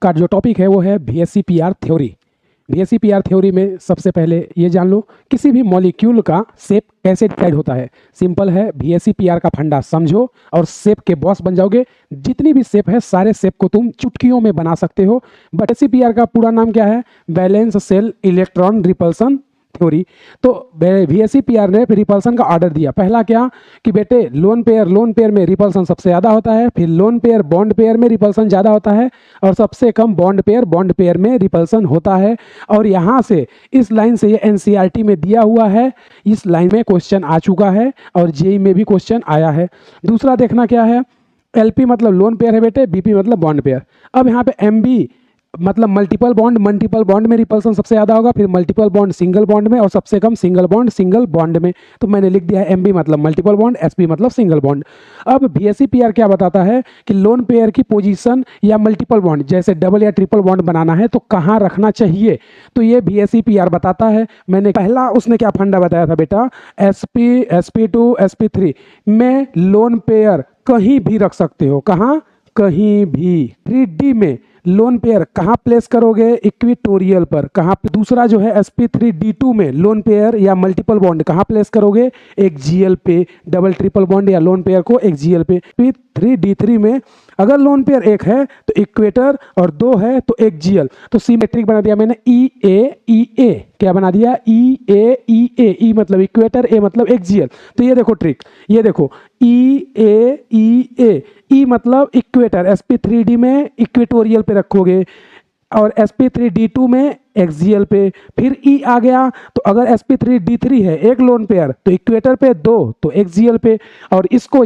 का जो टॉपिक है वो है VSEPR थ्योरी। VSEPR थ्योरी में सबसे पहले ये जान लो किसी भी मॉलिक्यूल का शेप कैसे डिसाइड होता है। सिंपल है, VSEPR का फंडा समझो और शेप के बॉस बन जाओगे। जितनी भी शेप है सारे शेप को तुम चुटकियों में बना सकते हो। बट VSEPR का पूरा नाम क्या है? Valence shell electron repulsion theory. तो VSEPR ने रिपल्सन का ऑर्डर दिया। पहला क्या कि बेटे लोन पेयर में रिपल्सन सबसे ज़्यादा होता है, फिर लोन पेयर बॉन्ड पेयर में रिपल्सन ज़्यादा होता है, और सबसे कम बॉन्ड पेयर में रिपल्सन होता है। और यहाँ से इस लाइन से ये NCERT में दिया हुआ है, इस लाइन में क्वेश्चन आ चुका है और JEE में भी क्वेश्चन आया है। दूसरा देखना क्या है, LP मतलब लोन पेयर है बेटे, BP मतलब बॉन्ड पेयर। अब यहाँ पे MB मतलब मल्टीपल बॉन्ड में रिपल्सन सबसे ज़्यादा होगा, फिर मल्टीपल बॉन्ड सिंगल बॉन्ड में, और सबसे कम सिंगल बॉन्ड में। तो मैंने लिख दिया है MB मतलब मल्टीपल बॉन्ड, SP मतलब सिंगल बॉन्ड। अब VSEPR क्या बताता है कि लोन पेयर की पोजीशन या मल्टीपल बॉन्ड जैसे डबल या ट्रिपल बॉन्ड बनाना है तो कहाँ रखना चाहिए, तो ये VSEPR बताता है। मैंने पहला उसने क्या फंडा बताया था बेटा, SP2 SP3 में लोन पेयर कहीं भी रख सकते हो। कहाँ? कहीं भी। 3D में लोन पेयर कहाँ प्लेस करोगे? इक्वेटोरियल पर। कहाँ पे? दूसरा जो है SP3D2 में लोन पेयर या मल्टीपल बॉन्ड कहाँ प्लेस करोगे? एक्सियल पे। डबल ट्रिपल बॉन्ड या लोन पेयर को एक्सियल पे। SP3D3 में अगर लोन पेयर एक है तो इक्वेटर और दो है तो एक्सियल। तो सिमेट्रिक बना दिया मैंने EA। क्या बना दिया? EA। E मतलब इक्वेटर, A मतलब एक्सियल। तो ये देखो ट्रिक, ये देखो EA। E मतलब इक्वेटर, SP3D में इक्वेटोरियल पे रखोगे और SP3D2 में एक्सियल पे। फिर E आ गया तो अगर SP3D3 है एक लोन पेयर तो इक्वेटर पे, दो तो एक्सियल पे। और इसको